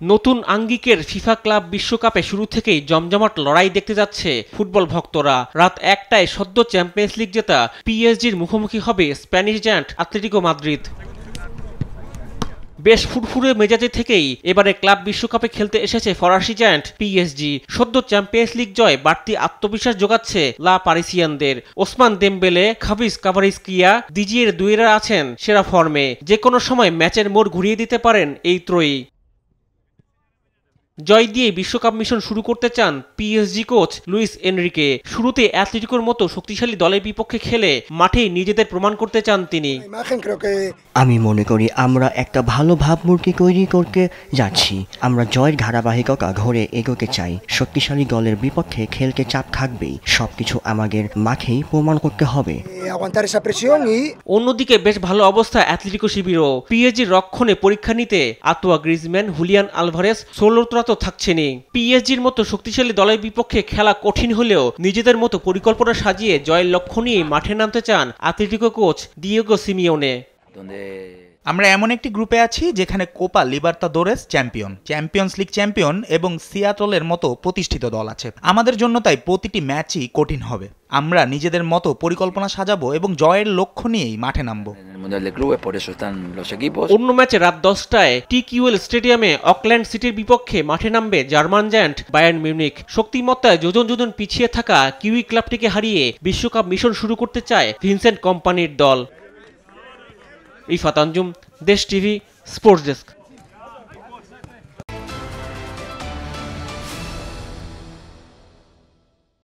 নতুন আঙ্গিকের FIFA club বিশ্বকাপে শুরু থেকেই জমজমাট লড়াই দেখতে যাচ্ছে ফুটবল ভক্তরা। রাত ১টায় সদ্য চ্যাম্পিয়ন্স লিগ জেতা পিএসজির মুখোমুখি হবে স্প্যানিশ জায়ান্ট আতলেতিকো মাদ্রিদ। বেশ ফুরফুরে মেজাজে থেকেই এবারে ক্লাব বিশ্বকাপে খেলতে এসেছে ফরাসি জায়ান্ট পিএসজি। সদ্য চ্যাম্পিয়ন্স লিগ জয় বাড়তি আত্মবিশ্বাস যোগাচ্ছে লা পারিসিয়ানদের। ওসমান দেমবেলে, খাভিস কাভারিস্কিয়া, দিজিয়ের দুইরা আছেন সেরা ফর্মে। যে কোনো সময় ম্যাচের মোড় ঘুরিয়ে দিতে পারেন এই ত্রয়ী। জয় দিয়ে বিশ্বকাপ মিশন শুরু করতে চান পিএসজি কোচ লুইস এনরিকে। শুরুতে অ্যাটলেটিকোর মতো শক্তিশালী দলের বিপক্ষে খেলে মাঠেই নিজেদের প্রমাণ করতে চান তিনি। আমি মনে করি আমরা একটা ভালো ভাবমূর্তি তৈরি করতে যাচ্ছি। আমরা জয়ের ধারাবাহিকতা ধরে এগোতে চাই। শক্তিশালী দলের বিপক্ষে খেলতে চাপ থাকবেই। সবকিছু আমাদের মাঠেই প্রমাণ করতে হবে। অন্যদিকে বেশ ভালো অবস্থা অ্যাটলেটিকো শিবিরও। পিএসজির রক্ষণে পরীক্ষা নিতে আতোয়া গ্রিজম্যান, হুলিয়ান আলভারেস, সোলোত্রা তো থাকছেনই। পিএসজির মতো শক্তিশালী দলের বিপক্ষে খেলা কঠিন হলেও নিজেদের মতো পরিকল্পনা সাজিয়ে জয়ের লক্ষ্য নিয়ে মাঠে নামতে চান অ্যাটলেটিকো কোচ দিয়েগো সিমিওনে। আমরা এমন একটি গ্রুপে আছি যেখানে Copa Libertadores champion, champions league champion এবং সিয়াটলের মতো প্রতিষ্ঠিত দল আছে। আমাদের জন্য তাই প্রতিটি ম্যাচই কঠিন হবে। আমরা নিজেদের মতো পরিকল্পনা সাজাবো এবং জয়ের লক্ষ্য নিয়েই মাঠে নামবো। অন্য ম্যাচে রাত 10টায় টিকিউএল স্টেডিয়ামে অকল্যান্ড সিটির বিপক্ষে মাঠে নামবে জার্মান জায়ান্ট বায়ার্ন মিউনিখ। শক্তিমত্তায় যোজন যোজন পিছিয়ে থাকা কিউই ক্লাবটিকে হারিয়ে বিশ্বকাপ মিশন শুরু করতে চায় ভিনসেন্ট কম্পানির দল। ইফাত আঞ্জুম, দেশ টিভি, স্পোর্টস ডেস্ক।